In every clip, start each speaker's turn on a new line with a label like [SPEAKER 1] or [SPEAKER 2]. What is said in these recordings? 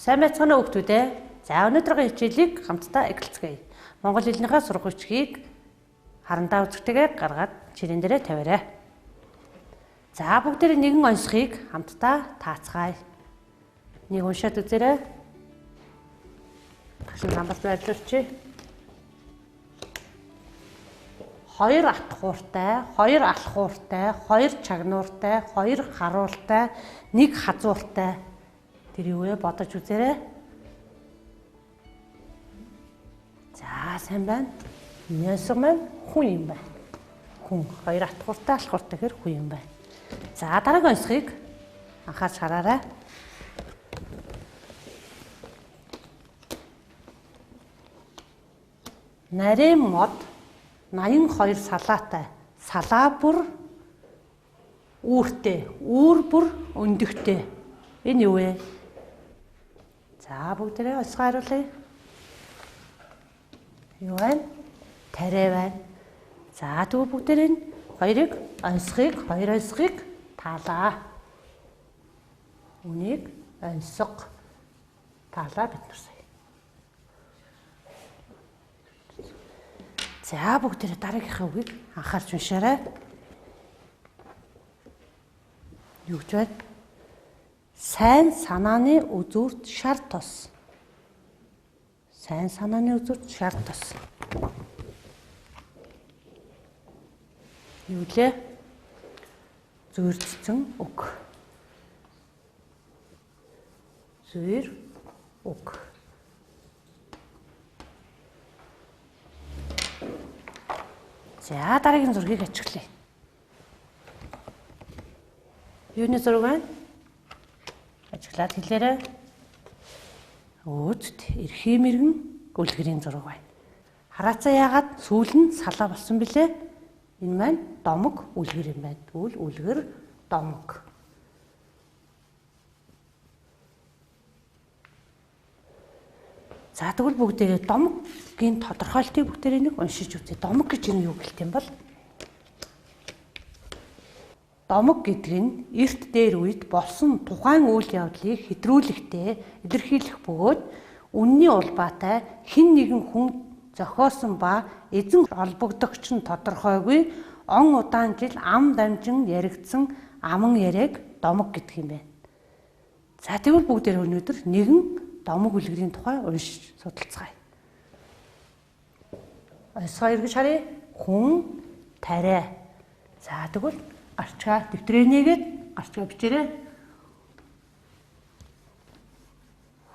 [SPEAKER 1] Сайн байцгаана уу хүүхдүүд ээ. За өнөөдрийн хичээлийг хамтдаа эхэлцгээе. Монгол хэлнийхээ сургуульчгийг харандаа үзэгтэйгээр гаргаад чирэн дээрээ тавиарай. За бүгдээрээ нэгэн онцгойг хамтдаа таацгаая. Нэг уншаад үзээрэй. Гашуун намбар байрлуулчих. Хоёр атхууртай, хоёр алхууртай, хоёр чагнууртай, хоёр харуултай, нэг хазууртай. Тэр юу вэ? Бодож үзээрэй. За сайн байна. Нясаг маань хүн юм байна. Хүн хоёр атхууртай, алхууртай хэр хүн юм байна. За дараагийн онцгойг анхаарч хараарай. Нарийн мод 82 салаатай. Салаа бүр үүртэй, үүр бүр өндөгтэй. Энэ юу вэ? За бүгдээрээ онцгой харуулъя. Юу вэ? Тариа байна. За тэгвэл бүгдээрээ хоёр онцгойг таалаа. Үнийг онцгой таалаа бид нар сая. За бүгдээрээ дараагийнхаа үгийг анхаарч уншаарай. Юу гэж байна? Сайн санааны үзүүрт шар тос. Сайн санааны үзүүрт шар тос. Юу лээ? Зүйрцсэн үг. Зүйр үг. За дараагийн зургийг ажиглая. Юуны зураг байна? Ажиглаад хэлээрэй. Өөдд эрхий мэргэн үлгэрийн зураг байна. Хараацаа яагаад сүүл нь салаа болсон бilé? Энэ маань домог үлгэр юм байна. Тэгвэл үлгэр домог. За тэгвэл бүгдээрээ домоггийн тодорхойлтыг бүгдээрээ нэг уншиж үзье. Домог гэж юу гэлт юм бол? Домог гэдэг нь эрт дээр үед болсон тухайн үйл явдлыг хэтрүүлэхтэй илэрхийлэх бөгөөд үнний улбаатай хэн нэгэн хүн зохиосон ба эзэн холбогдогч нь тодорхойгүй он удаан жил ам дамжин яригдсан аман яриаг домог гэдэг юм байна. За тэгвэл бүгдээрээ өнөөдөр нэгэн домог үлгэрийн тухай уншиж судалцгаая. Онцгой эргэж харъя. Хүн, тариа. За тэгвэл гарчгаа дэвтрээ нээгээд гарчгаа бичээрэй.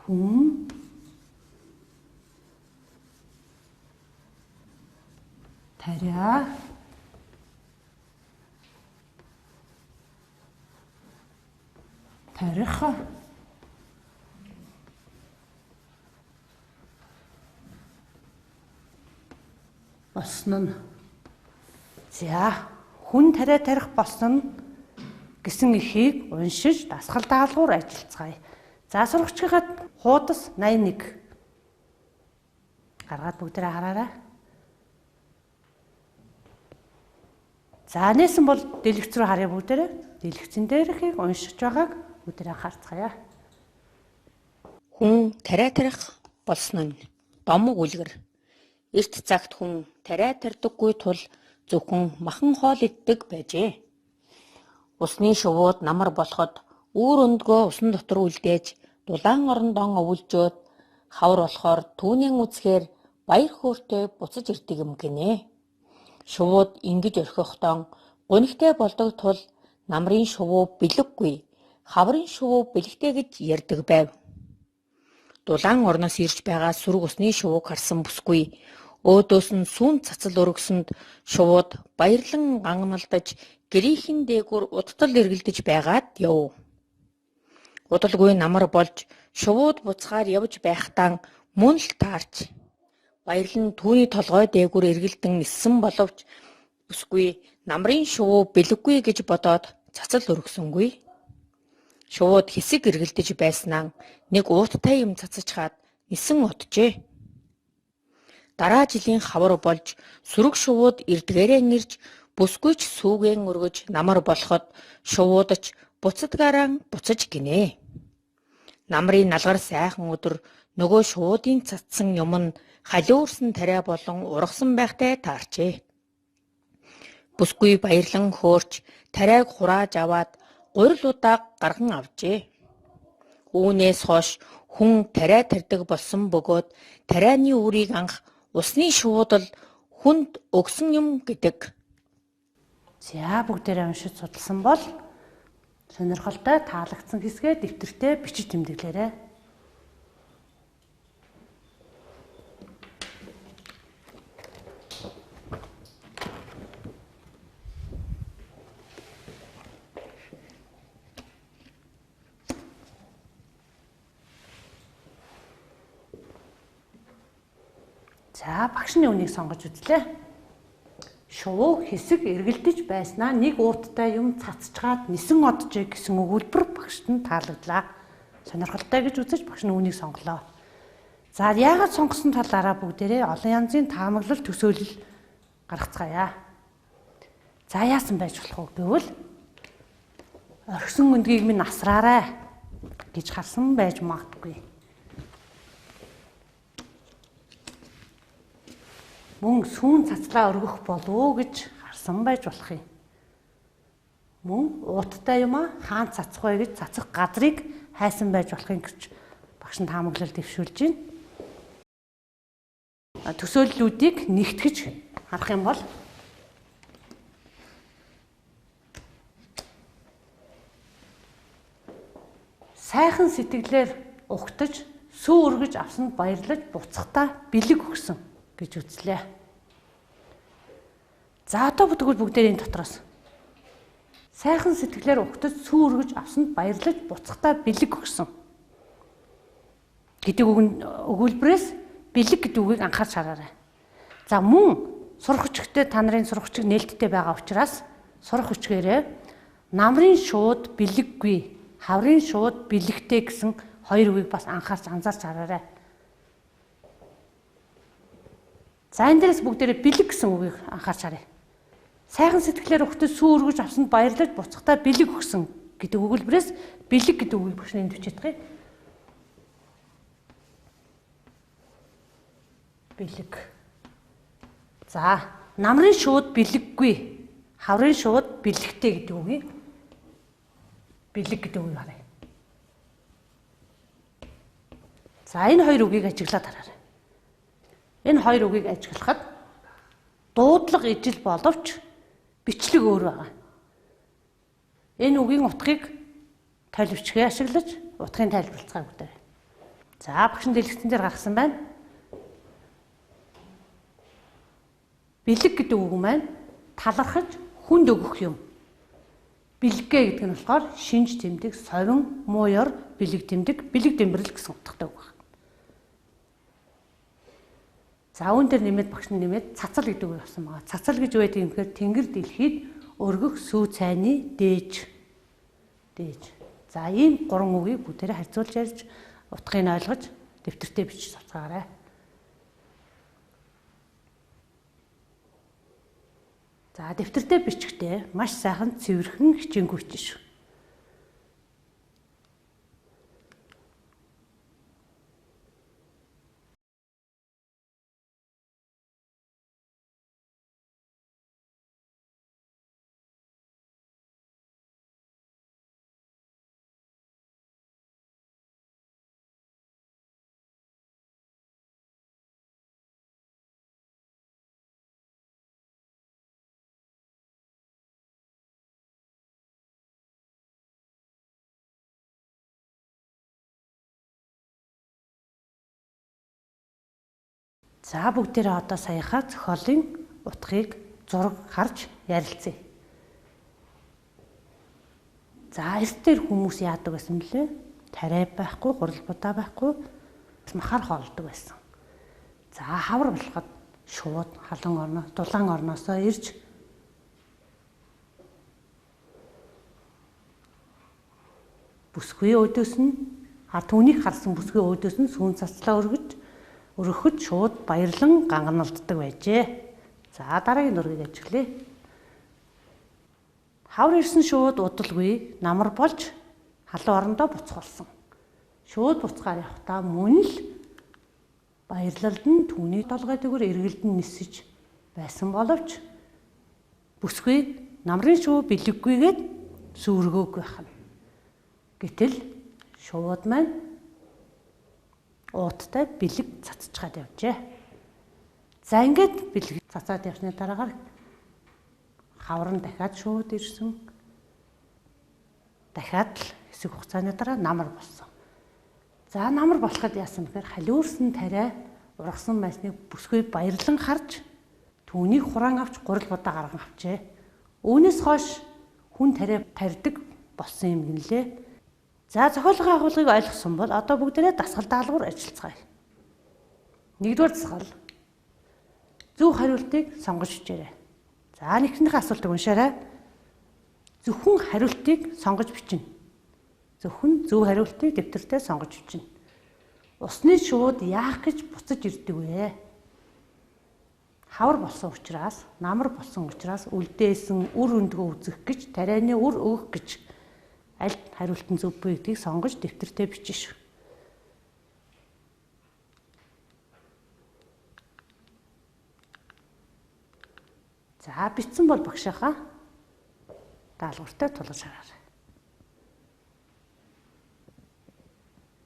[SPEAKER 1] Хүн, тариа. Тарих. Босно нь. За хүн тариа тарих босно гэсэн эхийг уншиж дасгал даалгавар ажиллацгаая. За сурагчдад хуудас 81 гаргаад бүгдээрээ хараарай. За нээсэн бол дэлгэц рүү харъя бүгдээрээ. Дэлгэцэн дээрхийг уншиж байгааг бүгдээрээ анхаарцгаая.
[SPEAKER 2] Хүн тариа тарих болсон нь домог үлгэр. Эрт цагт хүн тариа тарьдаггүй тул зөвхөн махан хоол иддэг байжээ. Усны шувууд намар болоход үүр өндгөө усан дотор үлдээж дулаан орондон өвөлжөөд хавар болохоор түүнийн үзэхээр баяр хөөртэй буцаж ирдэг юм гинэ. Шувууд ингэж орхихдоо гунигтай болдог тул намрын шувуу бэлэггүй, хаврын шувуу бэлэгтэй гэж ярьдаг байв. Дулаан орноос ирж байгаа сүрэг усны шувууг харсан бүсгүй өөдөөс нь сүүн цацал өргөсөнд шувууд баярлан гангалдаж гэрийнхэн дээгүүр удтал эргэлдэж байгаад яв. Удалгүй намар болж шувууд буцахаар явж байхдаа мөн л таарч баярлан түүний толгой дээгүүр эргэлдэн ниссэн боловч бүсгүй намрын шувуу бэлэггүй гэж бодоод цацал өргөсөнгүй. Шувууд хэсэг эргэлдэж байснаа нэг ууттай юм цацаж хаад нисэн утжээ. Дараа жилийн хавар болж сүрэг шувууд эрдгээрээ нэрж бүсгүйч сүүгэн өргөж намар болоход шувуудч буцадгаараа буцаж гинэ. Намрын налгар сайхан өдөр нөгөө шуудын цацсан юм нь халиурсан тариа болон ургасан байхтай таарчээ. Бүсгүй баярлан хөөрч тариаг хурааж аваад гурил удаа гарган авчээ. Үүнээс хойш хүн тариа тарьдаг болсон бөгөөд тарианы үрийг анх усны шуудал хүнд өгсөн юм гэдэг.
[SPEAKER 1] За бүгдээрээ уншиж судалсан бол сонирхолтой таалагдсан хэсгээ дэвтэртээ бичиж тэмдэглээрэй. За багшны үнийг сонгож үзлээ. Шувуу хэсэг эргэлдэж байснаа нэг ууттай юм цацчгаад нисэн оджээ гэсэн өгүүлбэр багшд нь таалагдлаа. Сонирхолтой гэж үзэж багшны үнийг сонголоо. За яагаад сонгосон талаараа бүгдээрээ олон янзын таамаглал төсөөлөл гаргацгаая. За яасан байж болох вэ гэвэл орхисон өндгийг минь асраарай гэж харсан байж магадгүй. Мөн сүүн цацлаа өргөх болов гэж харсан байж болох юм. Мөн ууттай юм хаан цацах вэ гэж цацах газрыг хайсан байж болох юм гэж багш нь таамаглал дэвшүүлж байна. Төсөөллүүдийг нэгтгэж харах юм бол сайхан сэтгэлээр угтаж сүү өргөж авсанд баярлаж буцахтаа бэлэг өгсөн гэж үзлээ. За одоо бүгд энэ дотроос сайхан сэтгэлээр угтаж сүү өргөж авсанд баярлаж буцахтаа бэлэг өгсөн гэдэг өгүүлбэрээс бэлэг гэдэг үгийг анхаарч хараарай. За мөн сурах хүчтэй та нарын сурах хүчиг нээлттэй байгаа учраас сурах хүчгээрээ намрын шууд бэлэггүй, хаврын шууд бэлэгтэй гэсэн хоёр үгийг бас анхаарч анзаарч хараарай. За энэ дээрээс бүгдээрээ бэлэг гэсэн үгийг анхаарч харъя. Сайхан сэтгэлээр өгтөж сүү өргөж авсанд баярлаж буцахтаа бэлэг өгсөн гэдэг өгүүлбэрээс бэлэг гэдэг үгийг багш нь төвчээдгэй. Бэлэг. За намрын шууд бэлэггүй, хаврын шууд бэлэгтэй гэдэг үгийг бэлэг гэдэг үгийг харъя. За энэ хоёр үгийг ажиглаад хараарай. Энэ хоёр үгийг ажиглахад дуудлага ижил боловч бичлэг өөр байгаа. Энэ үгийн утгыг тайлбарчгээ ашиглаж утгын тайлбарлацгааг өгдөг. За багшин дэлгэцэн дээр гаргасан байна. Бэлэг гэдэг үг маань талархаж хүнд өгөх юм. Бэлгээ гэдэг нь болохоор шинж тэмдэг, совин, мууяр, бэлэг тэмдэг, бэлэг дэмбэрэл гэсэн утгатай үг байна. За үүн дээр нэмээд багш нь нэмээд цацал гэдэг үг авсан байгаа. Цацал гэж байдаг юм гэхээр тэнгэр дэлхийд өргөх сүү цайны дээж. За ийм гурван үгийг бүгдээрээ харьцуулж ярьж утгыг ойлгож дэвтэртээ бичиж сурцгаарай. За дэвтэртээ бичихдээ маш сайхан цэвэрхэн хичээнгүй шүү. За бүгдээрээ одоо саяхаа зохиолын утгыг зураг харж ярилцъя. За эс дээр хүмүүс яадаг байсан бэлээ? Тариа байхгүй, гурал будаа байхгүй, махаар хоолдог байсан. За хавар болоход шууд халуун орноо, дулаан орноосоо ирж бүсгүй өөдөөс нь түүнийг харсан бүсгүй өөдөөс нь сүүн цацлаа өргөхөд шууд баярлан ганганалддаг байжээ. За дараагийн дургийг ажиглая. Хавар ирсэн шууд удалгүй намар болж халуун орондоо буцах болсон. шууд буцахаар явахдаа мөн л баярлалд нь түүний толгой дэгүүр эргэлдэн нисэж байсан боловч бүсгүй намрын шувуу бэлэггүйгээд сүргөөг байхна. Гэтэл шувууд маань ууттай бэлэг цацчихад явжээ. За ингээд бэлэг цацаад явсны дараагаар хавар нь дахиад шууд ирсэн. Дахиад л хэсэг хугацааны дараа намар болсон. За намар болоход яасан гэхээр халиурсан тариа ургасан байсныг бүсгүй баярлан харж түүнийг хураан авч гурил удаа гарган авчээ. Үүнээс хойш хүн тариа тарьдаг болсон юм гинлээ. За зохиолын агуулгыг ойлгосон бол одоо бүгдээрээ дасгал даалгавар ажиллацгаая. Нэгдүгээр дасгал. Зөв хариултыг сонгож бичээрэй. За нэгдүгээр асуултыг уншаарай. Зөвхөн хариултыг сонгож бичнэ. Зөвхөн зөв хариултыг дэвтэртээ сонгож бичнэ. Усны шууд яах гэж буцаж ирдэг вэ? Хавар болсон учраас, намар болсон учраас үлдээсэн үр өндгөө үзэх гэж, тарианы үр өгөх гэж аль хариулт нь зөв буй гэдгийг сонгож дэвтэртээ бичнэ шүү. За бичсэн бол багшаахаа даалгавартай тулгаж хараарай.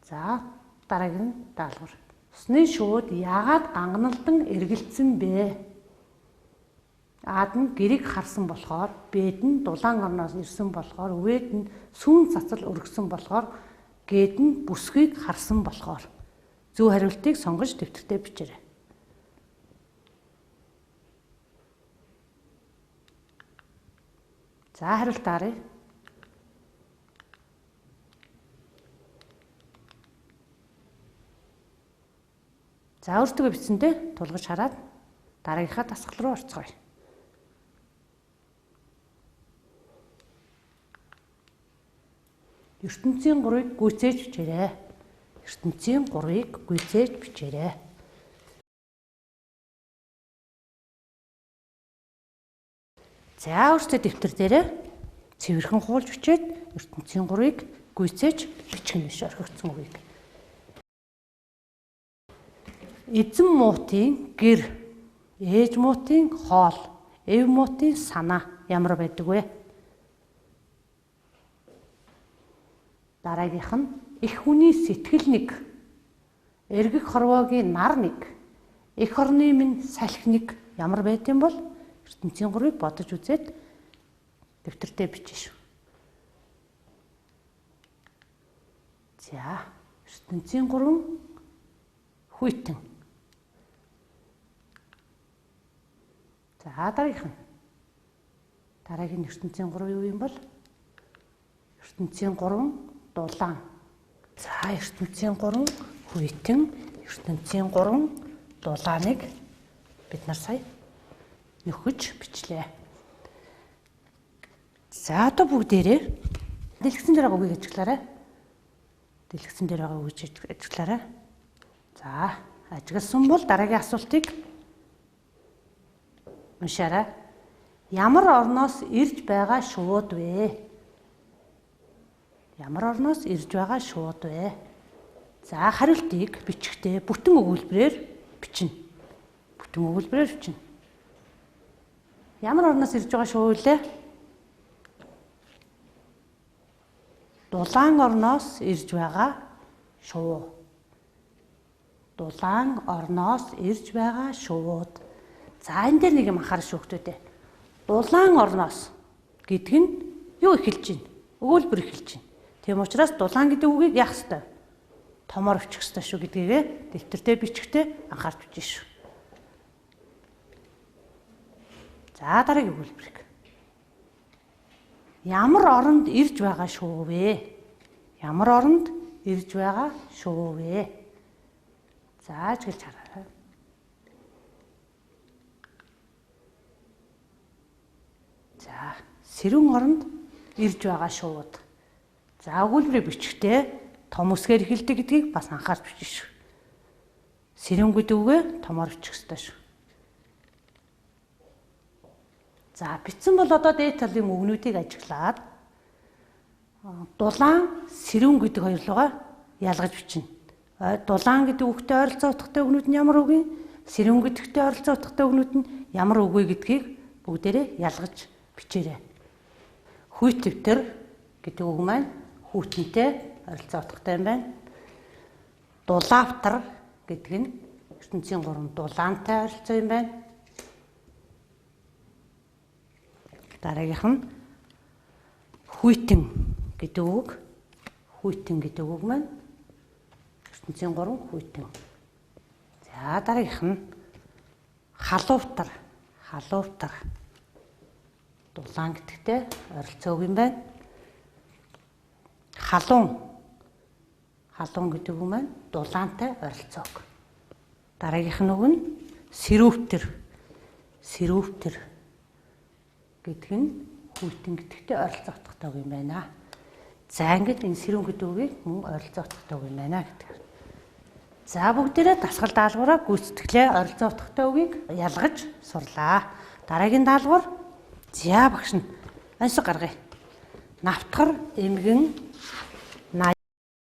[SPEAKER 1] За дараагийн даалгавар. Усны шууд яагаад ганганалдан эргэлцсэн бэ? Аад нь гэрийг харсан болохоор, Б'д нь дулаан орноос ирсэн болохоор, В'д нь сүүн цацал өргөсөн болохоор, Г'д нь бүсгүйг харсан болохоор. Зөв хариултыг сонгож дэвтэртээ бичээрэй. За хариулт арай. За өөртөө бичсэндээ тулгаж хараад дараагийнхаа дасгал руу орцгоё. ертөнцийн 3-ыг гүйцээж бичээрэй. ертөнцийн 3-ыг гүйцээж бичээрэй. За өөртөө дэвтэр дээрээ цэвэрхэн хуулж бичээд ертөнцийн 3-ыг гүйцээж бичих нь биш орхигдсон үгийг. Эзэн муутын гэр, ээж муутын хоол, эв муутын санаа ямар байдаг вэ? Дараагийнх нь их хүний сэтгэл нэг, эргэх хорвоогийн нар нэг, эх орны минь салхи нэг ямар байдсан бол ертөнцийн 3-ыг бодож үзээд дэвтэртээ бичнэ шүү. За ертөнцийн 3 хүйтэн. За дараагийн ертөнцийн 3 юу юм бол ертөнцийн 3 дулаан. За ертөнцийн 3 хүйтэн, ертөнцийн 3 дулааныг бид нар сая нөхөж бичлээ. За одоо бүгдээрээ дэлгэцэн дээр байгаа үгийг ажиглаарай. Дэлгэцэн дээр байгаа үгийг ажиглаарай. За ажигласан бол дараагийн асуултыг уншаарай. Ямар орноос ирж байгаа шууд вэ? Ямар орноос ирж байгаа шууд вэ? За хариултыг бичихдээ бүтэн өгүүлбэрээр бичнэ. Бүтэн өгүүлбэрээр бичнэ. Ямар орноос ирж байгаа шувуу вэ? Дулаан орноос ирж байгаа шувуу. Дулаан орноос ирж байгаа шувууд. За энэ дээр нэг юм анхаарах шүүхтүүдээ. Дулаан орноос гэдэг нь юу эхэлж байна? Өгүүлбэр эхэлж байна. Тийм учраас дулаан гэдэг үгийг яах ёстой? Томоор өчөх ёстой шүү гэдгийг дэвтэртээ бичихтэй анхаарч бичнэ шүү. За дараагийн өгүүлбэрийг. Ямар оронд ирж байгаа шүү вэ? Ямар оронд ирж байгаа шүү вэ? За ажиглаж хараарай. За сэрүүн оронд ирж байгаа шууд. За өгүүлбэрийг бичихтэй том үсгээр эхэлдэг гэдгийг бас анхаарч бичнэ шүү. Сэрүүн гэдэг үгээ томоор бичих ёстой шүү. За бичсэн бол одоо дээд талын өгнүүдийг ажиглаад дулаан, сэрүүн гэдэг хоёр руугаа ялгаж бичнэ. Дулаан гэдэг үгтэй ойролцоо утгатай үгнүүд нь ямар үг вэ? Сэрүүн гэдэгтэй ойролцоо утгатай үгнүүд нь ямар үг вэ гэдгийг бүгдээрээ ялгаж бичээрэй. Хүйтвтер гэдэг үг маань хүйтэнтэй ойролцоо утгатай юм байна. Дулаавтар гэдэг нь ертөнцийн 3 дулаантай ойролцоо юм байна. Дараагийнх нь хүйтэн гэдэг үг. Хүйтэн гэдэг үг маань ертөнцийн 3 хүйтэн. За дараагийнх нь халуувтар. Халуувтар. Дулаан гэдэгтэй ойролцоо үг юм байна. Халуун. Халуун гэдэг үг маань дулаантай ойролцоо үг. Дараагийнх нь үг нь сэрүүвтер. Сэрүүвтер гэдэг нь хүйтэн гэдэгтэй ойролцоо утгатай үг юм байна. За ингээд энэ сэрүүн гэдэг үгийг мөн ойролцоо утгатай үг юм байна гэдэг. За бүгдээрээ дасгал даалгавраа гүйцэтгэлээ ойролцоо утгатай үгийг ялгаж сурлаа. Дараагийн даалгавар за багш нь ансаг гаргая. Навтгар эмгэн